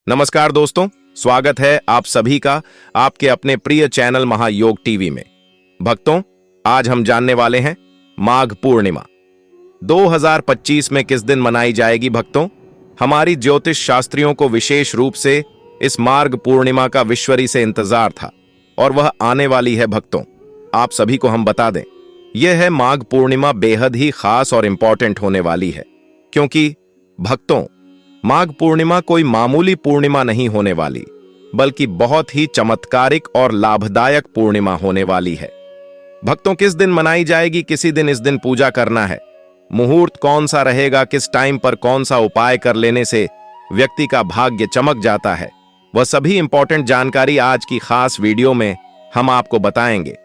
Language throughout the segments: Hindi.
नमस्कार दोस्तों, स्वागत है आप सभी का आपके अपने प्रिय चैनल महायोग टीवी में। भक्तों, आज हम जानने वाले हैं माघ पूर्णिमा 2025 में किस दिन मनाई जाएगी। भक्तों, हमारी ज्योतिष शास्त्रियों को विशेष रूप से इस माघ पूर्णिमा का विश्वरी से इंतजार था और वह आने वाली है। भक्तों, आप सभी को हम बता दें, यह है माघ पूर्णिमा बेहद ही खास और इंपॉर्टेंट होने वाली है, क्योंकि भक्तों माघ पूर्णिमा कोई मामूली पूर्णिमा नहीं होने वाली, बल्कि बहुत ही चमत्कारिक और लाभदायक पूर्णिमा होने वाली है। भक्तों, किस दिन मनाई जाएगी, किसी दिन इस दिन पूजा करना है, मुहूर्त कौन सा रहेगा, किस टाइम पर कौन सा उपाय कर लेने से व्यक्ति का भाग्य चमक जाता है, वह सभी इंपॉर्टेंट जानकारी आज की खास वीडियो में हम आपको बताएंगे।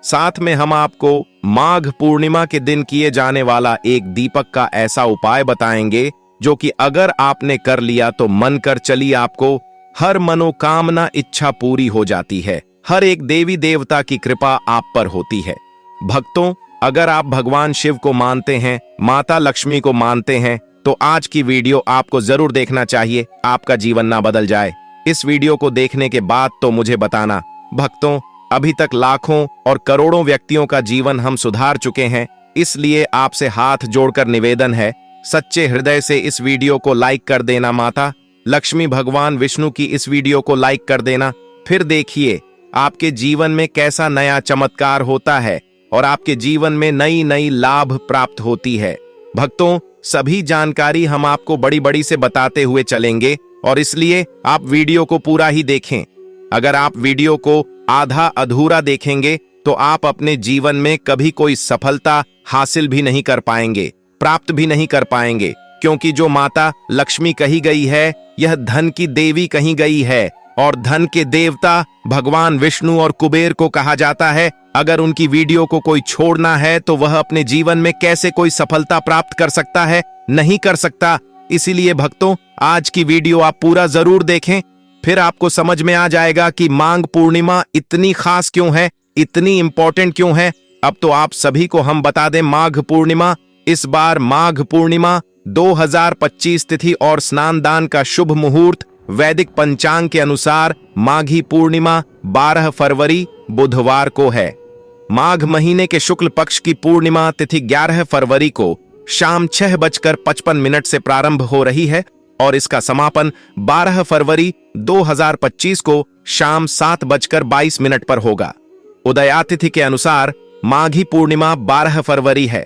साथ में हम आपको माघ पूर्णिमा के दिन किए जाने वाला एक दीपक का ऐसा उपाय बताएंगे जो कि अगर आपने कर लिया तो मन कर चलिए आपको हर मनोकामना इच्छा पूरी हो जाती है। हर एक देवी देवता की कृपा आप पर होती है। भक्तों, अगर आप भगवान शिव को मानते हैं, माता लक्ष्मी को मानते हैं, तो आज की वीडियो आपको जरूर देखना चाहिए, आपका जीवन ना बदल जाए। इस वीडियो को देखने के बाद तो मुझे बताना। भक्तों, अभी तक लाखों और करोड़ों व्यक्तियों का जीवन हम सुधार चुके हैं, इसलिए आपसे हाथ जोड़कर निवेदन है, सच्चे हृदय से इस वीडियो को लाइक कर देना। माता लक्ष्मी, भगवान विष्णु की इस वीडियो को लाइक कर देना। फिर देखिए आपके जीवन में कैसा नया चमत्कार होता है और आपके जीवन में नई नई लाभ प्राप्त होती है। भक्तों, सभी जानकारी हम आपको बड़ी बड़ी से बताते हुए चलेंगे और इसलिए आप वीडियो को पूरा ही देखें। अगर आप वीडियो को आधा अधूरा देखेंगे तो आप अपने जीवन में कभी कोई सफलता हासिल भी नहीं कर पाएंगे, प्राप्त भी नहीं कर पाएंगे, क्योंकि जो माता लक्ष्मी कही गई है, यह धन की देवी कही गई है और धन के देवता भगवान विष्णु और कुबेर को कहा जाता है। अगर उनकी वीडियो को कोई छोड़ना है तो वह अपने जीवन में कैसे कोई सफलता प्राप्त कर सकता है? नहीं कर सकता। इसीलिए भक्तों, आज की वीडियो आप पूरा जरूर देखें, फिर आपको समझ में आ जाएगा कि माघ पूर्णिमा इतनी खास क्यों है, इतनी इंपॉर्टेंट क्यों है। अब तो आप सभी को हम बता दें, माघ पूर्णिमा इस बार माघ पूर्णिमा 2025 तिथि और स्नान दान का शुभ मुहूर्त वैदिक पंचांग के अनुसार माघी पूर्णिमा 12 फरवरी बुधवार को है। माघ महीने के शुक्ल पक्ष की पूर्णिमा तिथि 11 फरवरी को शाम 6:55 से प्रारंभ हो रही है और इसका समापन 12 फरवरी 2025 को शाम 7:22 पर होगा। उदयातिथि के अनुसार माघी पूर्णिमा 12 फरवरी है।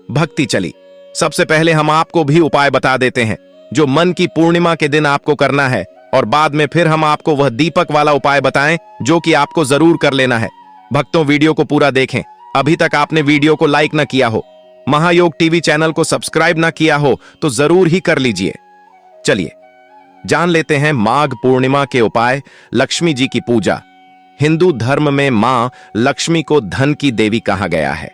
भक्ति चली, सबसे पहले हम आपको भी उपाय बता देते हैं जो मन की पूर्णिमा के दिन आपको करना है, और बाद में फिर हम आपको वह दीपक वाला उपाय बताएं जो कि आपको जरूर कर लेना है। भक्तों, वीडियो को पूरा देखें। अभी तक आपने वीडियो को लाइक न किया हो, महायोग टीवी चैनल को सब्सक्राइब न किया हो तो जरूर ही कर लीजिए। चलिए जान लेते हैं माघ पूर्णिमा के उपाय। लक्ष्मी जी की पूजा। हिंदू धर्म में मां लक्ष्मी को धन की देवी कहा गया है।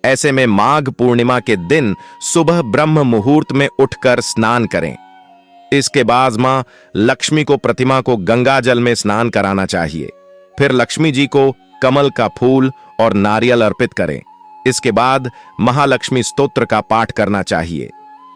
ऐसे में माघ पूर्णिमा के दिन सुबह ब्रह्म मुहूर्त में उठकर स्नान करें। इसके बाद मां लक्ष्मी को प्रतिमा को गंगा जल में स्नान कराना चाहिए। फिर लक्ष्मी जी को कमल का फूल और नारियल अर्पित करें। इसके बाद महालक्ष्मी स्तोत्र का पाठ करना चाहिए।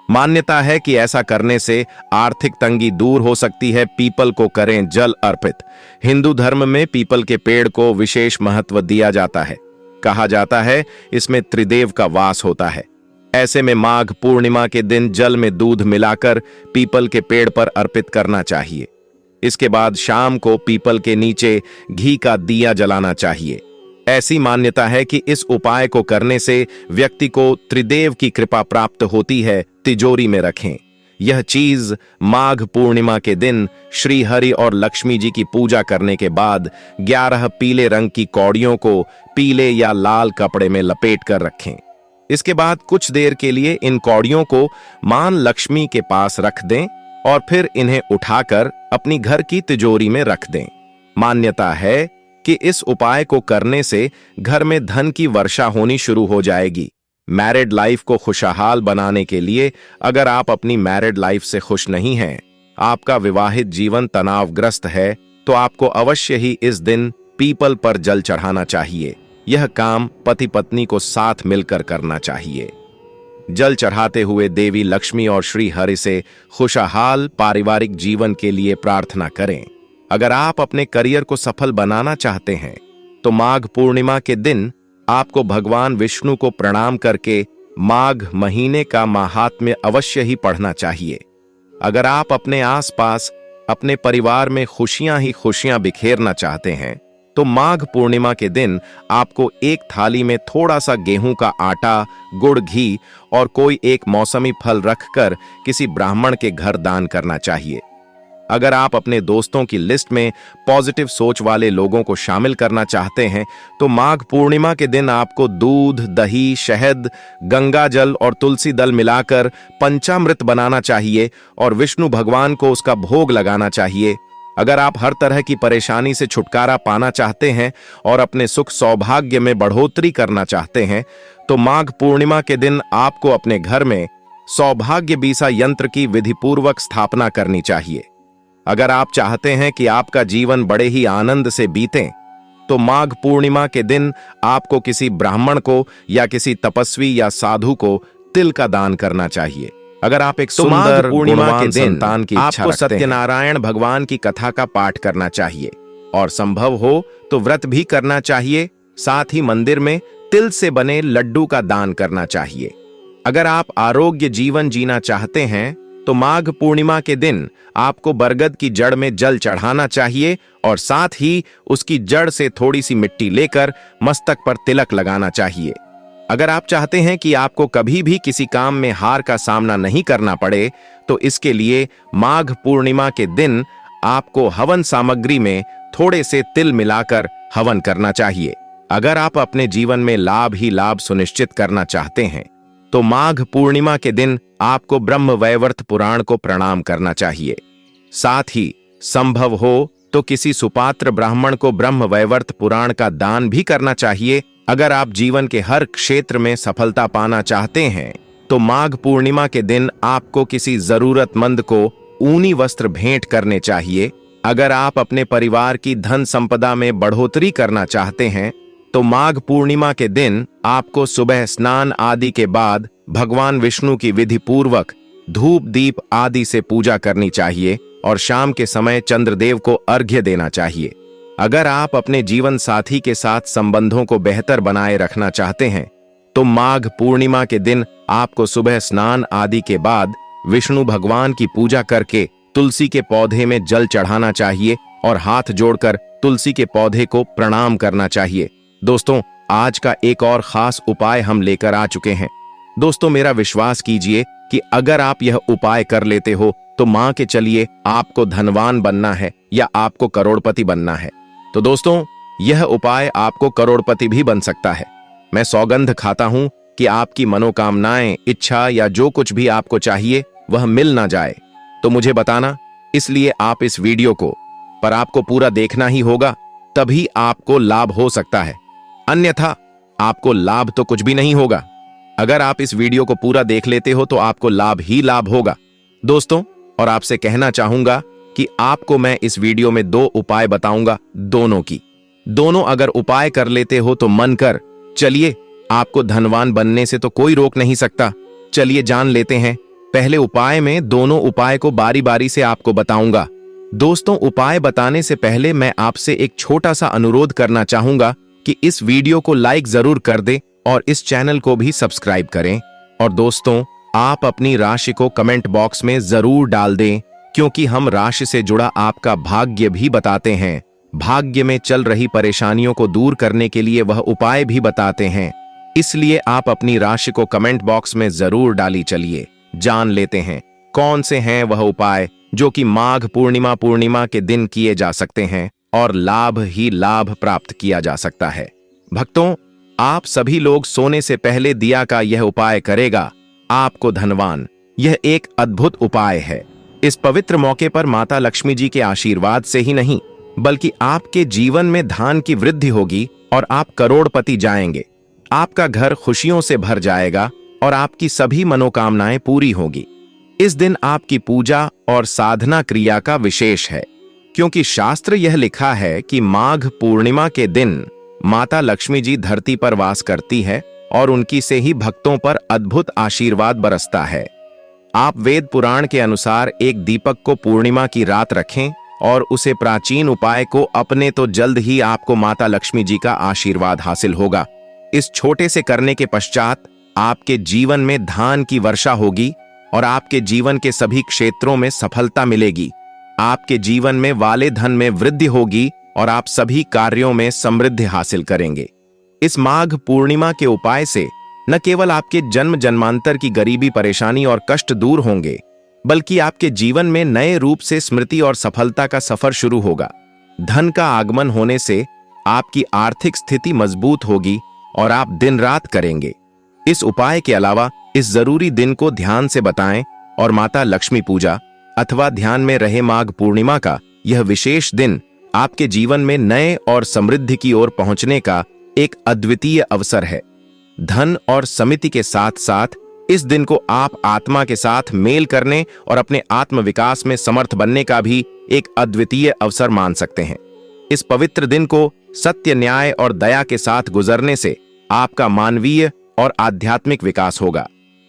मान्यता है कि ऐसा करने से आर्थिक तंगी दूर हो सकती है। पीपल को करें जल अर्पित। हिंदू धर्म में पीपल के पेड़ को विशेष महत्व दिया जाता है। कहा जाता है इसमें त्रिदेव का वास होता है। ऐसे में माघ पूर्णिमा के दिन जल में दूध मिलाकर पीपल के पेड़ पर अर्पित करना चाहिए। इसके बाद शाम को पीपल के नीचे घी का दिया जलाना चाहिए। ऐसी मान्यता है कि इस उपाय को करने से व्यक्ति को त्रिदेव की कृपा प्राप्त होती है। तिजोरी में रखें। यह चीज माघ पूर्णिमा के दिन श्री हरि और लक्ष्मी जी की पूजा करने के बाद 11 पीले रंग की कौड़ियों को पीले या लाल कपड़े में लपेट कर रखें। इसके बाद कुछ देर के लिए इन कौड़ियों को मां लक्ष्मी के पास रख दें और फिर इन्हें उठाकर अपनी घर की तिजोरी में रख दें। मान्यता है कि इस उपाय को करने से घर में धन की वर्षा होनी शुरू हो जाएगी। मैरिड लाइफ को खुशहाल बनाने के लिए, अगर आप अपनी मैरिड लाइफ से खुश नहीं हैं, आपका विवाहित जीवन तनावग्रस्त है, तो आपको अवश्य ही इस दिन पीपल पर जल चढ़ाना चाहिए। यह काम पति पत्नी को साथ मिलकर करना चाहिए। जल चढ़ाते हुए देवी लक्ष्मी और श्री हरि से खुशहाल पारिवारिक जीवन के लिए प्रार्थना करें। अगर आप अपने करियर को सफल बनाना चाहते हैं तो माघ पूर्णिमा के दिन आपको भगवान विष्णु को प्रणाम करके माघ महीने का महात्म्य अवश्य ही पढ़ना चाहिए। अगर आप अपने आसपास अपने परिवार में खुशियां ही खुशियां बिखेरना चाहते हैं तो माघ पूर्णिमा के दिन आपको एक थाली में थोड़ा सा गेहूं का आटा, गुड़, घी और कोई एक मौसमी फल रखकर किसी ब्राह्मण के घर दान करना चाहिए। अगर आप अपने दोस्तों की लिस्ट में पॉजिटिव सोच वाले लोगों को शामिल करना चाहते हैं तो माघ पूर्णिमा के दिन आपको दूध, दही, शहद, गंगा जल और तुलसी दल मिलाकर पंचामृत बनाना चाहिए और विष्णु भगवान को उसका भोग लगाना चाहिए। अगर आप हर तरह की परेशानी से छुटकारा पाना चाहते हैं और अपने सुख सौभाग्य में बढ़ोतरी करना चाहते हैं तो माघ पूर्णिमा के दिन आपको अपने घर में सौभाग्य बीसा यंत्र की विधिपूर्वक स्थापना करनी चाहिए। अगर आप चाहते हैं कि आपका जीवन बड़े ही आनंद से बीते तो माघ पूर्णिमा के दिन आपको किसी ब्राह्मण को या किसी तपस्वी या साधु को तिल का दान करना चाहिए। अगर आप एक सुंदर पूर्णिमा के दिन संतान की इच्छा आपको सत्यनारायण भगवान की कथा का पाठ करना चाहिए और संभव हो तो व्रत भी करना चाहिए। साथ ही मंदिर में तिल से बने लड्डू का दान करना चाहिए। अगर आप आरोग्य जीवन जीना चाहते हैं तो माघ पूर्णिमा के दिन आपको बरगद की जड़ में जल चढ़ाना चाहिए और साथ ही उसकी जड़ से थोड़ी सी मिट्टी लेकर मस्तक पर तिलक लगाना चाहिए। अगर आप चाहते हैं कि आपको कभी भी किसी काम में हार का सामना नहीं करना पड़े तो इसके लिए माघ पूर्णिमा के दिन आपको हवन सामग्री में थोड़े से तिल मिलाकर हवन करना चाहिए। अगर आप अपने जीवन में लाभ ही लाभ सुनिश्चित करना चाहते हैं तो माघ पूर्णिमा के दिन आपको ब्रह्म वैवर्त पुराण को प्रणाम करना चाहिए। साथ ही संभव हो तो किसी सुपात्र ब्राह्मण को ब्रह्म वैवर्त पुराण का दान भी करना चाहिए। अगर आप जीवन के हर क्षेत्र में सफलता पाना चाहते हैं तो माघ पूर्णिमा के दिन आपको किसी जरूरतमंद को ऊनी वस्त्र भेंट करने चाहिए। अगर आप अपने परिवार की धन संपदा में बढ़ोतरी करना चाहते हैं तो माघ पूर्णिमा के दिन आपको सुबह स्नान आदि के बाद भगवान विष्णु की विधि पूर्वक धूप दीप आदि से पूजा करनी चाहिए और शाम के समय चंद्रदेव को अर्घ्य देना चाहिए। अगर आप अपने जीवन साथी के साथ संबंधों को बेहतर बनाए रखना चाहते हैं तो माघ पूर्णिमा के दिन आपको सुबह स्नान आदि के बाद विष्णु भगवान की पूजा करके तुलसी के पौधे में जल चढ़ाना चाहिए और हाथ जोड़कर तुलसी के पौधे को प्रणाम करना चाहिए। दोस्तों, आज का एक और खास उपाय हम लेकर आ चुके हैं। दोस्तों, मेरा विश्वास कीजिए कि अगर आप यह उपाय कर लेते हो तो मान के चलिए आपको धनवान बनना है या आपको करोड़पति बनना है। तो दोस्तों, यह उपाय आपको करोड़पति भी बन सकता है। मैं सौगंध खाता हूं कि आपकी मनोकामनाएं, इच्छा या जो कुछ भी आपको चाहिए वह मिल ना जाए तो मुझे बताना। इसलिए आप इस वीडियो को पर आपको पूरा देखना ही होगा, तभी आपको लाभ हो सकता है, अन्यथा आपको लाभ तो कुछ भी नहीं होगा। अगर आप इस वीडियो को पूरा देख लेते हो तो आपको लाभ ही लाभ होगा। दोस्तों, और आपसे कहना चाहूंगा कि आपको मैं इस वीडियो में 2 उपाय बताऊंगा, दोनों अगर उपाय कर लेते हो तो मन कर चलिए, आपको धनवान बनने से तो कोई रोक नहीं सकता। चलिए जान लेते हैं। पहले उपाय में दोनों उपाय को बारी बारी से आपको बताऊंगा। दोस्तों, उपाय बताने से पहले मैं आपसे एक छोटा सा अनुरोध करना चाहूंगा कि इस वीडियो को लाइक जरूर कर दें और इस चैनल को भी सब्सक्राइब करें। और दोस्तों, आप अपनी राशि को कमेंट बॉक्स में जरूर डाल दें, क्योंकि हम राशि से जुड़ा आपका भाग्य भी बताते हैं। भाग्य में चल रही परेशानियों को दूर करने के लिए वह उपाय भी बताते हैं। इसलिए आप अपनी राशि को कमेंट बॉक्स में जरूर डाली। चलिए जान लेते हैं कौन से हैं वह उपाय जो कि माघ पूर्णिमा के दिन किए जा सकते हैं और लाभ ही लाभ प्राप्त किया जा सकता है। भक्तों, आप सभी लोग सोने से पहले दिया का यह उपाय करेगा आपको धनवान। यह एक अद्भुत उपाय है। इस पवित्र मौके पर माता लक्ष्मी जी के आशीर्वाद से ही नहीं बल्कि आपके जीवन में धन की वृद्धि होगी और आप करोड़पति जाएंगे। आपका घर खुशियों से भर जाएगा और आपकी सभी मनोकामनाएं पूरी होगी। इस दिन आपकी पूजा और साधना क्रिया का विशेष है, क्योंकि शास्त्र यह लिखा है कि माघ पूर्णिमा के दिन माता लक्ष्मी जी धरती पर वास करती है और उनकी से ही भक्तों पर अद्भुत आशीर्वाद बरसता है। आप वेद पुराण के अनुसार एक दीपक को पूर्णिमा की रात रखें और उसे प्राचीन उपाय को अपने तो जल्द ही आपको माता लक्ष्मी जी का आशीर्वाद हासिल होगा। इस छोटे से करने के पश्चात आपके जीवन में धान की वर्षा होगी और आपके जीवन के सभी क्षेत्रों में सफलता मिलेगी। आपके जीवन में वाले धन में वृद्धि होगी और आप सभी कार्यों में समृद्धि हासिल करेंगे। इस माघ पूर्णिमा के उपाय से न केवल आपके जन्म जन्मांतर की गरीबी, परेशानी और कष्ट दूर होंगे, बल्कि आपके जीवन में नए रूप से स्मृति और सफलता का सफर शुरू होगा। धन का आगमन होने से आपकी आर्थिक स्थिति मजबूत होगी और आप दिन रात करेंगे। इस उपाय के अलावा इस जरूरी दिन को ध्यान से बताएं और माता लक्ष्मी पूजा अथवा ध्यान में रहे माघ पूर्णिमा का यह विशेष दिन आपके जीवन में नए और समृद्धि की ओर पहुंचने का एक अद्वितीय अवसर है। धन और समिति के साथ साथ इस दिन को आप आत्मा के साथ मेल करने और अपने आत्म विकास में समर्थ बनने का भी एक अद्वितीय अवसर मान सकते हैं। इस पवित्र दिन को सत्य, न्याय और दया के साथ गुजरने से आपका मानवीय और आध्यात्मिक विकास होगा।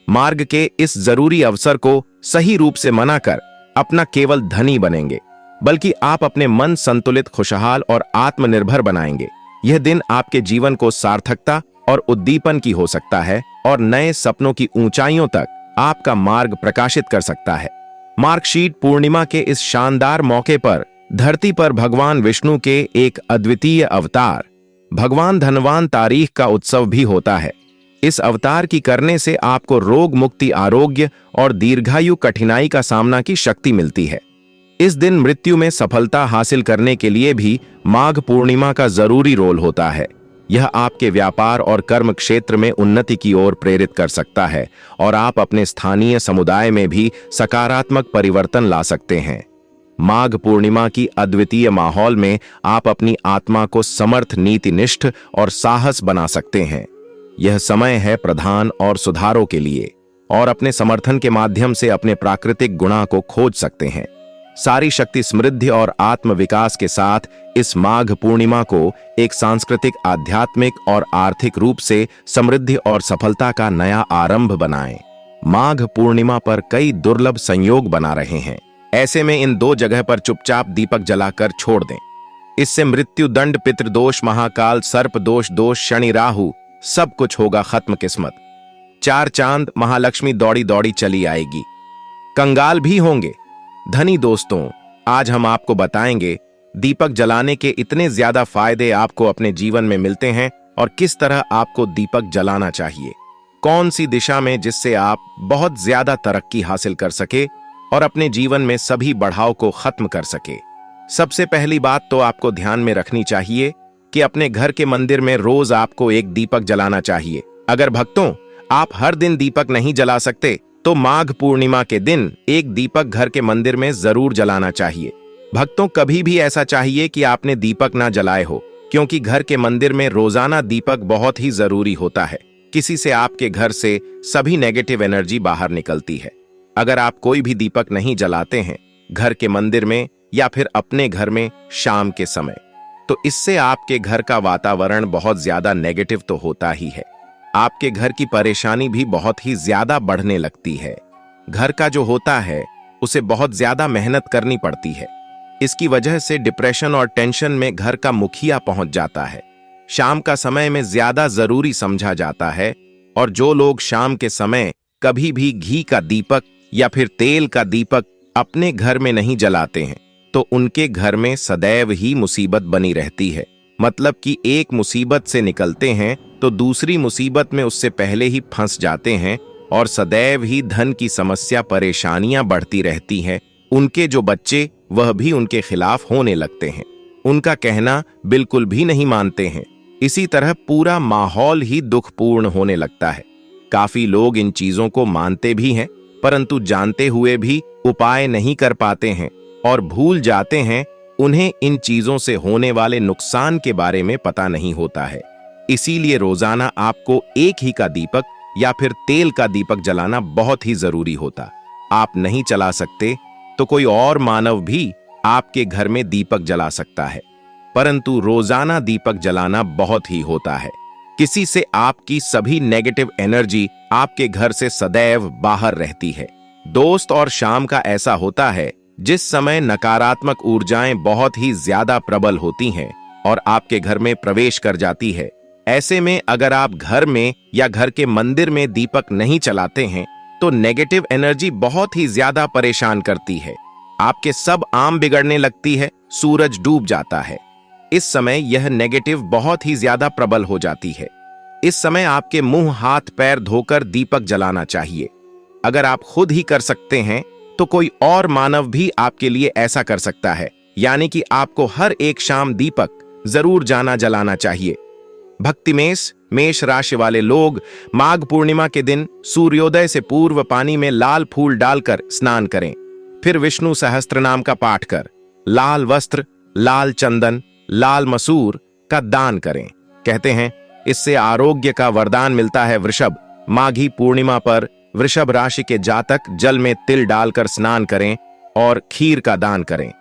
मार्ग के इस जरूरी अवसर को सही रूप से मनाकर अपना केवल धनी बनेंगे, बल्कि आप अपने मन संतुलित, खुशहाल और आत्मनिर्भर बनाएंगे। यह दिन आपके जीवन को सार्थकता और उद्दीपन की हो सकता है और नए सपनों की ऊंचाइयों तक आपका मार्ग प्रकाशित कर सकता है। मार्गशीट पूर्णिमा के इस शानदार मौके पर धरती पर भगवान विष्णु के एक अद्वितीय अवतार भगवान धनवान तारीख का उत्सव भी होता है। इस अवतार की करने से आपको रोग मुक्ति, आरोग्य और दीर्घायु कठिनाई का सामना की शक्ति मिलती है। इस दिन मृत्यु में सफलता हासिल करने के लिए भी माघ पूर्णिमा का जरूरी रोल होता है। यह आपके व्यापार और कर्म क्षेत्र में उन्नति की ओर प्रेरित कर सकता है और आप अपने स्थानीय समुदाय में भी सकारात्मक परिवर्तन ला सकते हैं। माघ पूर्णिमा की अद्वितीय माहौल में आप अपनी आत्मा को समर्थ, नीतिनिष्ठ और साहस बना सकते हैं। यह समय है प्रधान और सुधारों के लिए और अपने समर्थन के माध्यम से अपने प्राकृतिक गुणा को खोज सकते हैं। सारी शक्ति, समृद्धि और आत्म विकास के साथ इस माघ पूर्णिमा को एक सांस्कृतिक, आध्यात्मिक और आर्थिक रूप से समृद्धि और सफलता का नया आरंभ बनाएं। माघ पूर्णिमा पर कई दुर्लभ संयोग बना रहे हैं। ऐसे में इन दो जगह पर चुपचाप दीपक जलाकर छोड़ दें। इससे मृत्यु दंड, पितृदोष, महाकाल, सर्प दोष, शनि, राहु सब कुछ होगा खत्म किस्मत। 4 चांद महालक्ष्मी दौड़ी दौड़ी चली आएगी। कंगाल भी होंगे। धनी दोस्तों, आज हम आपको बताएंगे दीपक जलाने के इतने ज्यादा फायदे आपको अपने जीवन में मिलते हैं और किस तरह आपको दीपक जलाना चाहिए, कौन सी दिशा में, जिससे आप बहुत ज्यादा तरक्की हासिल कर सके और अपने जीवन में सभी बढ़ाव को खत्म कर सके। सबसे पहली बात तो आपको ध्यान में रखनी चाहिए कि अपने घर के मंदिर में रोज आपको एक दीपक जलाना चाहिए। अगर भक्तों आप हर दिन दीपक नहीं जला सकते तो माघ पूर्णिमा के दिन एक दीपक घर के मंदिर में जरूर जलाना चाहिए। भक्तों, कभी भी ऐसा चाहिए कि आपने दीपक ना जलाए हो, क्योंकि घर के मंदिर में रोजाना दीपक बहुत ही जरूरी होता है। किसी से आपके घर से सभी नेगेटिव एनर्जी बाहर निकलती है। अगर आप कोई भी दीपक नहीं जलाते हैं घर के मंदिर में या फिर अपने घर में शाम के समय, तो इससे आपके घर का वातावरण बहुत ज्यादा नेगेटिव तो होता ही है, आपके घर की परेशानी भी बहुत ही ज्यादा बढ़ने लगती है। घर का जो होता है उसे बहुत ज्यादा मेहनत करनी पड़ती है। इसकी वजह से डिप्रेशन और टेंशन में घर का मुखिया पहुंच जाता है। शाम का समय में ज्यादा जरूरी समझा जाता है और जो लोग शाम के समय कभी भी घी का दीपक या फिर तेल का दीपक अपने घर में नहीं जलाते हैं तो उनके घर में सदैव ही मुसीबत बनी रहती है। मतलब कि एक मुसीबत से निकलते हैं तो दूसरी मुसीबत में उससे पहले ही फंस जाते हैं और सदैव ही धन की समस्या, परेशानियां बढ़ती रहती हैं। उनके जो बच्चे वह भी उनके खिलाफ होने लगते हैं, उनका कहना बिल्कुल भी नहीं मानते हैं। इसी तरह पूरा माहौल ही दुखपूर्ण होने लगता है। काफी लोग इन चीजों को मानते भी हैं, परंतु जानते हुए भी उपाय नहीं कर पाते हैं और भूल जाते हैं। उन्हें इन चीजों से होने वाले नुकसान के बारे में पता नहीं होता है। इसीलिए रोजाना आपको एक ही का दीपक या फिर तेल का दीपक जलाना बहुत ही जरूरी होता। आप नहीं चला सकते तो कोई और मानव भी आपके घर में दीपक जला सकता है, परंतु रोजाना दीपक जलाना बहुत ही होता है। किसी से आपकी सभी नेगेटिव एनर्जी आपके घर से सदैव बाहर रहती है। दोस्त और शाम का ऐसा होता है जिस समय नकारात्मक ऊर्जाएं बहुत ही ज्यादा प्रबल होती हैं और आपके घर में प्रवेश कर जाती है। ऐसे में अगर आप घर में या घर के मंदिर में दीपक नहीं चलाते हैं तो नेगेटिव एनर्जी बहुत ही ज्यादा परेशान करती है। आपके सब आम बिगड़ने लगती है, सूरज डूब जाता है। इस समय यह नेगेटिव बहुत ही ज्यादा प्रबल हो जाती है। इस समय आपके मुंह हाथ पैर धोकर दीपक जलाना चाहिए। अगर आप खुद ही कर सकते हैं तो कोई और मानव भी आपके लिए ऐसा कर सकता है, यानी कि आपको हर एक शाम दीपक जरूर जलाना चाहिए। भक्तिमेष मेष राशि वाले लोग माघ पूर्णिमा के दिन सूर्योदय से पूर्व पानी में लाल फूल डालकर स्नान करें। फिर विष्णु सहस्त्रनाम का पाठ कर लाल वस्त्र, लाल चंदन, लाल मसूर का दान करें। कहते हैं इससे आरोग्य का वरदान मिलता है। वृषभ माघी पूर्णिमा पर वृषभ राशि के जातक जल में तिल डालकर स्नान करें और खीर का दान करें।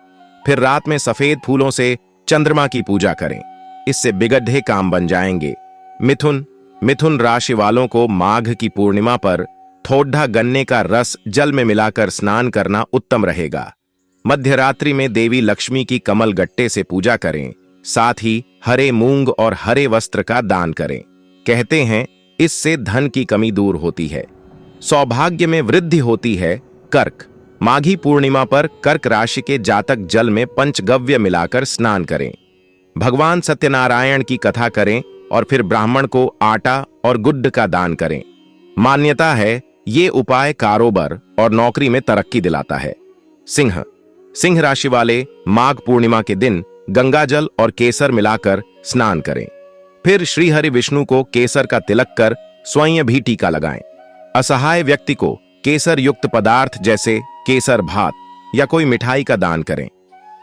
फिर रात में सफेद फूलों से चंद्रमा की पूजा करें, इससे बिगड़े काम बन जाएंगे। मिथुन राशि वालों को माघ की पूर्णिमा पर थोड़ा गन्ने का रस जल में मिलाकर स्नान करना उत्तम रहेगा। मध्य रात्रि में देवी लक्ष्मी की कमल गट्टे से पूजा करें, साथ ही हरे मूंग और हरे वस्त्र का दान करें। कहते हैं इससे धन की कमी दूर होती है, सौभाग्य में वृद्धि होती है। कर्क माघी पूर्णिमा पर कर्क राशि के जातक जल में पंचगव्य मिलाकर स्नान करें, भगवान सत्यनारायण की कथा करें और फिर ब्राह्मण को आटा और गुड़ का दान करें। मान्यता है ये उपाय कारोबार और नौकरी में तरक्की दिलाता है। सिंह राशि वाले माघ पूर्णिमा के दिन गंगा जल और केसर मिलाकर स्नान करें। फिर श्री हरि विष्णु को केसर का तिलक कर स्वयं भी टीका लगाएं। असहाय व्यक्ति को केसर युक्त पदार्थ जैसे केसर भात या कोई मिठाई का दान करें,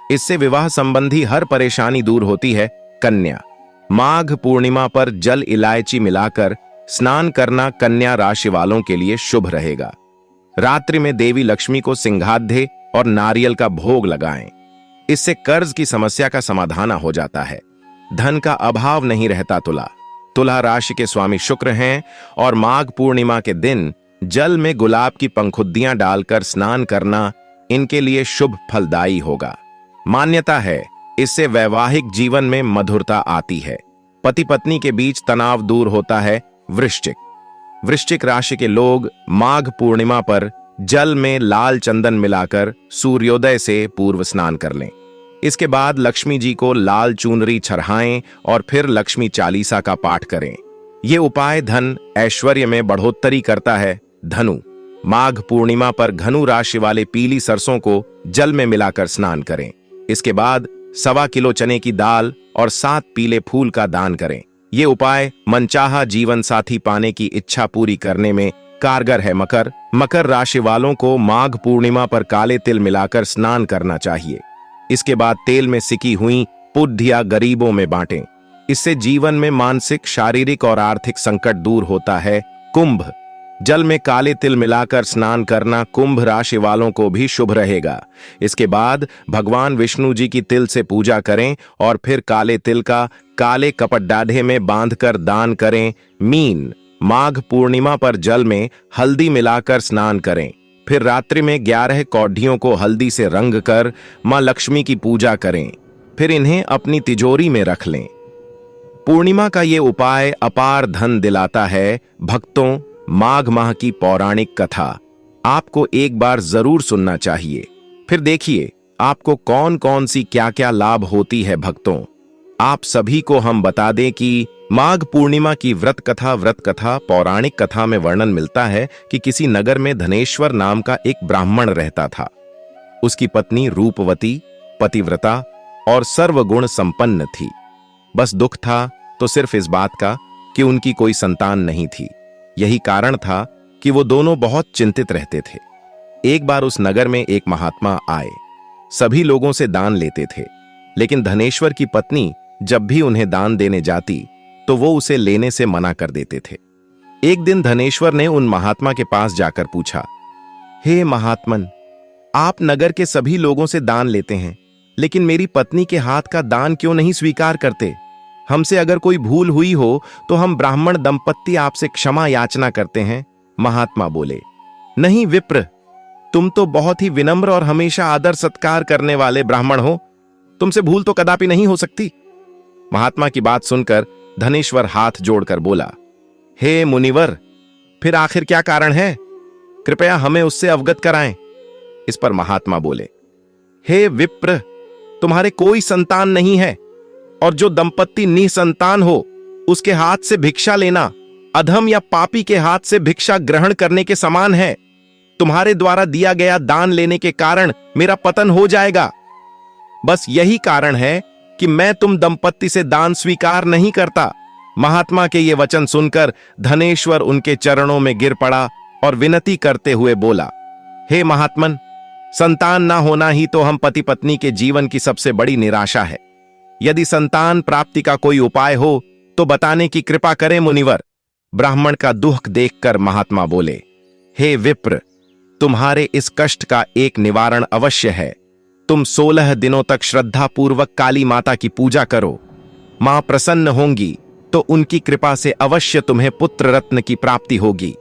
इससे विवाह संबंधी हर परेशानी दूर होती है। कन्या माघ पूर्णिमा पर जल इलायची मिलाकर स्नान करना कन्या राशि वालों के लिए शुभ रहेगा। रात्रि में देवी लक्ष्मी को सिंघाध्य और नारियल का भोग लगाएं, इससे कर्ज की समस्या का समाधान हो जाता है। धन का अभाव नहीं रहता। तुला राशि के स्वामी शुक्र हैं और माघ पूर्णिमा के दिन जल में गुलाब की पंखुड़ियां डालकर स्नान करना इनके लिए शुभ फलदायी होगा। मान्यता है इससे वैवाहिक जीवन में मधुरता आती है, पति पत्नी के बीच तनाव दूर होता है। वृश्चिक राशि के लोग माघ पूर्णिमा पर जल में लाल चंदन मिलाकर सूर्योदय से पूर्व स्नान कर लें। इसके बाद लक्ष्मी जी को लाल चुनरी चढ़ाएं और फिर लक्ष्मी चालीसा का पाठ करें। यह उपाय धन ऐश्वर्य में बढ़ोतरी करता है। धनु माघ पूर्णिमा पर धनु राशि वाले पीली सरसों को जल में मिलाकर स्नान करें। इसके बाद 1.25 किलो चने की दाल और 7 पीले फूल का दान करें। ये उपाय मनचाहा जीवन साथी पाने की इच्छा पूरी करने में कारगर है। मकर राशि वालों को माघ पूर्णिमा पर काले तिल मिलाकर स्नान करना चाहिए। इसके बाद तेल में सिकी हुई पुड्डियां गरीबों में बांटें, इससे जीवन में मानसिक, शारीरिक और आर्थिक संकट दूर होता है। कुंभ जल में काले तिल मिलाकर स्नान करना कुंभ राशि वालों को भी शुभ रहेगा। इसके बाद भगवान विष्णु जी की तिल से पूजा करें और फिर काले तिल का काले कपट डाढ़े में बांधकर दान करें। मीन माघ पूर्णिमा पर जल में हल्दी मिलाकर स्नान करें, फिर रात्रि में 11 कौडियों को हल्दी से रंग कर मां लक्ष्मी की पूजा करें, फिर इन्हें अपनी तिजोरी में रख लें। पूर्णिमा का ये उपाय अपार धन दिलाता है। भक्तों, माघ माह की पौराणिक कथा आपको एक बार जरूर सुनना चाहिए, फिर देखिए आपको कौन कौन सी क्या क्या लाभ होती है। भक्तों, आप सभी को हम बता दें कि माघ पूर्णिमा की व्रत कथा पौराणिक कथा में वर्णन मिलता है कि किसी नगर में धनेश्वर नाम का एक ब्राह्मण रहता था। उसकी पत्नी रूपवती, पतिव्रता और सर्वगुण संपन्न थी। बस दुख था तो सिर्फ इस बात का कि उनकी कोई संतान नहीं थी। यही कारण था कि वो दोनों बहुत चिंतित रहते थे। एक बार उस नगर में एक महात्मा आए, सभी लोगों से दान लेते थे, लेकिन धनेश्वर की पत्नी जब भी उन्हें दान देने जाती तो वो उसे लेने से मना कर देते थे। एक दिन धनेश्वर ने उन महात्मा के पास जाकर पूछा, हे महात्मन, आप नगर के सभी लोगों से दान लेते हैं, लेकिन मेरी पत्नी के हाथ का दान क्यों नहीं स्वीकार करते? हमसे अगर कोई भूल हुई हो तो हम ब्राह्मण दंपत्ति आपसे क्षमा याचना करते हैं। महात्मा बोले, नहीं विप्र, तुम तो बहुत ही विनम्र और हमेशा आदर सत्कार करने वाले ब्राह्मण हो, तुमसे भूल तो कदापि नहीं हो सकती। महात्मा की बात सुनकर धनेश्वर हाथ जोड़कर बोला, हे मुनिवर, फिर आखिर क्या कारण है? कृपया हमें उससे अवगत कराएं। इस पर महात्मा बोले, हे विप्र, तुम्हारे कोई संतान नहीं है, और जो दंपत्ति निसंतान हो उसके हाथ से भिक्षा लेना अधम या पापी के हाथ से भिक्षा ग्रहण करने के समान है। तुम्हारे द्वारा दिया गया दान लेने के कारण मेरा पतन हो जाएगा। बस यही कारण है कि मैं तुम दंपत्ति से दान स्वीकार नहीं करता। महात्मा के ये वचन सुनकर धनेश्वर उनके चरणों में गिर पड़ा और विनती करते हुए बोला, हे महात्मन, संतान ना होना ही तो हम पति पत्नी के जीवन की सबसे बड़ी निराशा है। यदि संतान प्राप्ति का कोई उपाय हो तो बताने की कृपा करें मुनिवर। ब्राह्मण का दुख देखकर महात्मा बोले, हे विप्र, तुम्हारे इस कष्ट का एक निवारण अवश्य है। तुम 16 दिनों तक श्रद्धा पूर्वक काली माता की पूजा करो। मां प्रसन्न होंगी तो उनकी कृपा से अवश्य तुम्हें पुत्र रत्न की प्राप्ति होगी।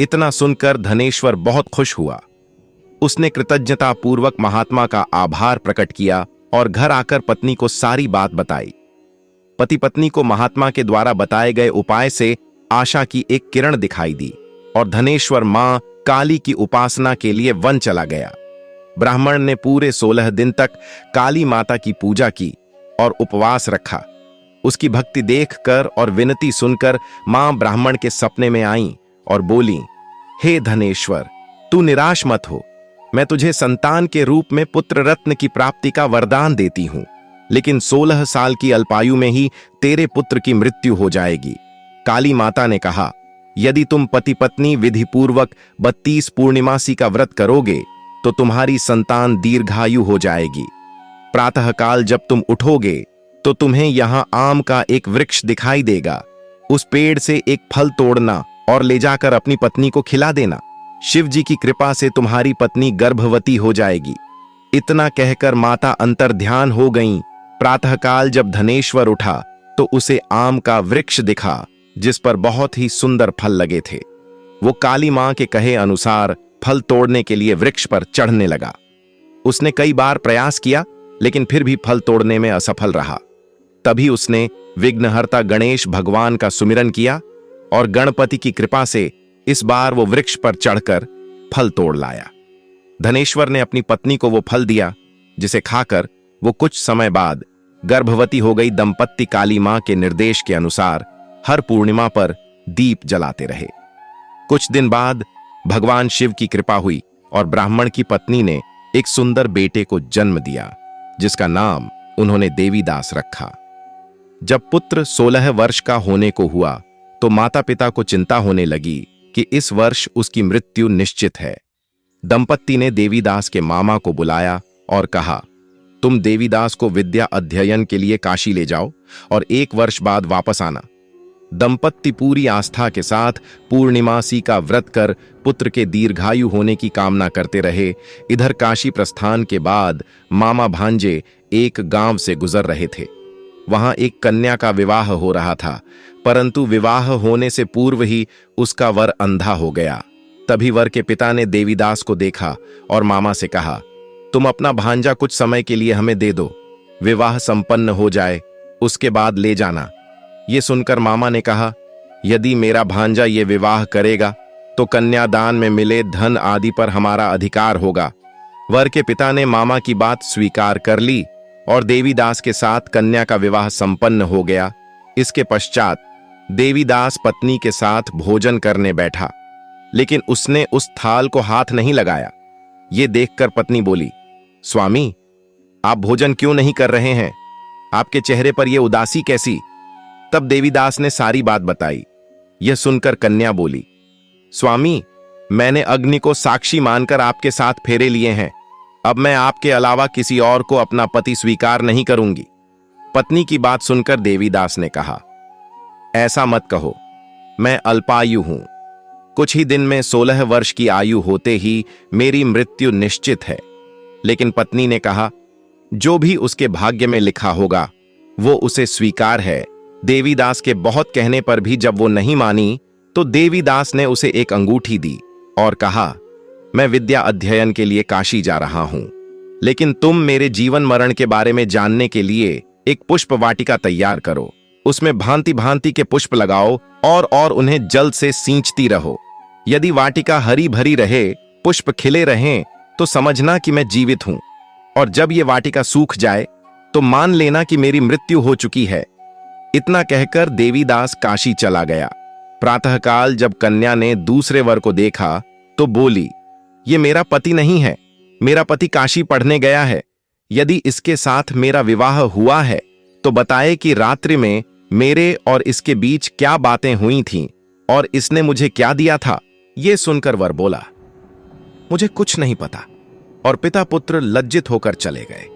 इतना सुनकर धनेश्वर बहुत खुश हुआ। उसने कृतज्ञता पूर्वक महात्मा का आभार प्रकट किया और घर आकर पत्नी को सारी बात बताई। पति पत्नी को महात्मा के द्वारा बताए गए उपाय से आशा की एक किरण दिखाई दी और धनेश्वर मां काली की उपासना के लिए वन चला गया। ब्राह्मण ने पूरे 16 दिन तक काली माता की पूजा की और उपवास रखा। उसकी भक्ति देखकर और विनती सुनकर मां ब्राह्मण के सपने में आई और बोली, हे धनेश्वर, तू निराश मत हो। मैं तुझे संतान के रूप में पुत्र रत्न की प्राप्ति का वरदान देती हूं, लेकिन 16 साल की अल्पायु में ही तेरे पुत्र की मृत्यु हो जाएगी। काली माता ने कहा, यदि तुम पति पत्नी विधि पूर्वक 32 पूर्णिमासी का व्रत करोगे तो तुम्हारी संतान दीर्घायु हो जाएगी। प्रातःकाल जब तुम उठोगे तो तुम्हें यहां आम का एक वृक्ष दिखाई देगा। उस पेड़ से एक फल तोड़ना और ले जाकर अपनी पत्नी को खिला देना। शिव जी की कृपा से तुम्हारी पत्नी गर्भवती हो जाएगी। इतना कहकर माता अंतर्ध्यान हो गईं। प्रातःकाल जब धनेश्वर उठा तो उसे आम का वृक्ष दिखा जिस पर बहुत ही सुंदर फल लगे थे। वो काली मां के कहे अनुसार फल तोड़ने के लिए वृक्ष पर चढ़ने लगा। उसने कई बार प्रयास किया लेकिन फिर भी फल तोड़ने में असफल रहा। तभी उसने विघ्नहर्ता गणेश भगवान का सुमिरन किया और गणपति की कृपा से इस बार वो वृक्ष पर चढ़कर फल तोड़ लाया। धनेश्वर ने अपनी पत्नी को वो फल दिया जिसे खाकर वो कुछ समय बाद गर्भवती हो गई। दंपत्ति काली मां के निर्देश के अनुसार हर पूर्णिमा पर दीप जलाते रहे। कुछ दिन बाद भगवान शिव की कृपा हुई और ब्राह्मण की पत्नी ने एक सुंदर बेटे को जन्म दिया जिसका नाम उन्होंने देवीदास रखा। जब पुत्र 16 वर्ष का होने को हुआ तो माता पिता को चिंता होने लगी कि इस वर्ष उसकी मृत्यु निश्चित है। दंपत्ति ने देवीदास के मामा को बुलाया और कहा, तुम देवीदास को विद्या अध्ययन के लिए काशी ले जाओ और 1 वर्ष बाद वापस आना। दंपत्ति पूरी आस्था के साथ पूर्णिमासी का व्रत कर पुत्र के दीर्घायु होने की कामना करते रहे। इधर काशी प्रस्थान के बाद मामा भांजे एक गांव से गुजर रहे थे। वहां एक कन्या का विवाह हो रहा था, परंतु विवाह होने से पूर्व ही उसका वर अंधा हो गया। तभी वर के पिता ने देवीदास को देखा और मामा से कहा, तुम अपना भांजा कुछ समय के लिए हमें दे दो, विवाह संपन्न हो जाए उसके बाद ले जाना। ये सुनकर मामा ने कहा, यदि मेरा भांजा ये विवाह करेगा तो कन्यादान में मिले धन आदि पर हमारा अधिकार होगा। वर के पिता ने मामा की बात स्वीकार कर ली और देवीदास के साथ कन्या का विवाह संपन्न हो गया। इसके पश्चात देवीदास पत्नी के साथ भोजन करने बैठा, लेकिन उसने उस थाल को हाथ नहीं लगाया। ये देखकर पत्नी बोली, स्वामी, आप भोजन क्यों नहीं कर रहे हैं? आपके चेहरे पर यह उदासी कैसी? तब देवीदास ने सारी बात बताई। यह सुनकर कन्या बोली, स्वामी, मैंने अग्नि को साक्षी मानकर आपके साथ फेरे लिए हैं। अब मैं आपके अलावा किसी और को अपना पति स्वीकार नहीं करूंगी। पत्नी की बात सुनकर देवीदास ने कहा, ऐसा मत कहो, मैं अल्पायु हूं। कुछ ही दिन में 16 वर्ष की आयु होते ही मेरी मृत्यु निश्चित है। लेकिन पत्नी ने कहा, जो भी उसके भाग्य में लिखा होगा वो उसे स्वीकार है। देवीदास के बहुत कहने पर भी जब वो नहीं मानी तो देवीदास ने उसे एक अंगूठी दी और कहा, मैं विद्या अध्ययन के लिए काशी जा रहा हूं, लेकिन तुम मेरे जीवन मरण के बारे में जानने के लिए एक पुष्प वाटिका तैयार करो। उसमें भांति भांति के पुष्प लगाओ और उन्हें जल से सींचती रहो। यदि वाटिका हरी भरी रहे, पुष्प खिले रहें, तो समझना कि मैं जीवित हूं, और जब ये वाटिका सूख जाए तो मान लेना कि मेरी मृत्यु हो चुकी है। इतना कहकर देवीदास काशी चला गया। प्रातःकाल जब कन्या ने दूसरे वर को देखा तो बोली, ये मेरा पति नहीं है, मेरा पति काशी पढ़ने गया है। यदि इसके साथ मेरा विवाह हुआ है तो बताए कि रात्रि में मेरे और इसके बीच क्या बातें हुई थीं और इसने मुझे क्या दिया था। यह सुनकर वर बोला, मुझे कुछ नहीं पता, और पिता पुत्र लज्जित होकर चले गए।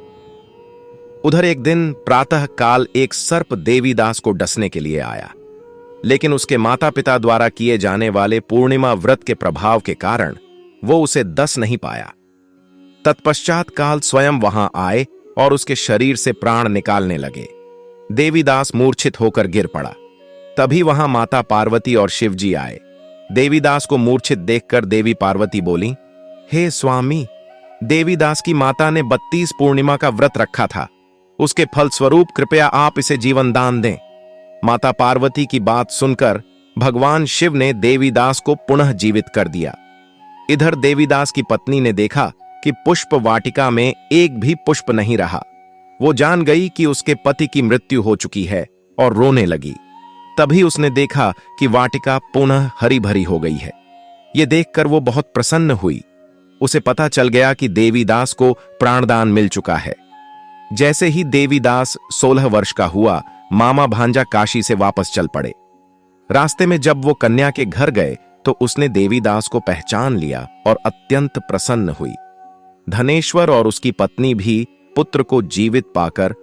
उधर एक दिन प्रातः काल एक सर्प देवीदास को डसने के लिए आया, लेकिन उसके माता पिता द्वारा किए जाने वाले पूर्णिमा व्रत के प्रभाव के कारण वो उसे डस नहीं पाया। तत्पश्चात काल स्वयं वहां आए और उसके शरीर से प्राण निकालने लगे। देवीदास मूर्छित होकर गिर पड़ा। तभी वहां माता पार्वती और शिवजी आए। देवीदास को मूर्छित देखकर देवी पार्वती बोली, हे स्वामी, देवीदास की माता ने 32 पूर्णिमा का व्रत रखा था, उसके फलस्वरूप कृपया आप इसे जीवन दान दें। माता पार्वती की बात सुनकर भगवान शिव ने देवीदास को पुनः जीवित कर दिया। इधर देवीदास की पत्नी ने देखा कि पुष्प वाटिका में एक भी पुष्प नहीं रहा। वो जान गई कि उसके पति की मृत्यु हो चुकी है और रोने लगी। तभी उसने देखा कि वाटिका पुनः हरी भरी हो गई है। ये देखकर वो बहुत प्रसन्न हुई। उसे पता चल गया कि देवीदास को प्राणदान मिल चुका है। जैसे ही देवीदास 16 वर्ष का हुआ, मामा भांजा काशी से वापस चल पड़े। रास्ते में जब वो कन्या के घर गए तो उसने देवीदास को पहचान लिया और अत्यंत प्रसन्न हुई। धनेश्वर और उसकी पत्नी भी पुत्र को जीवित पाकर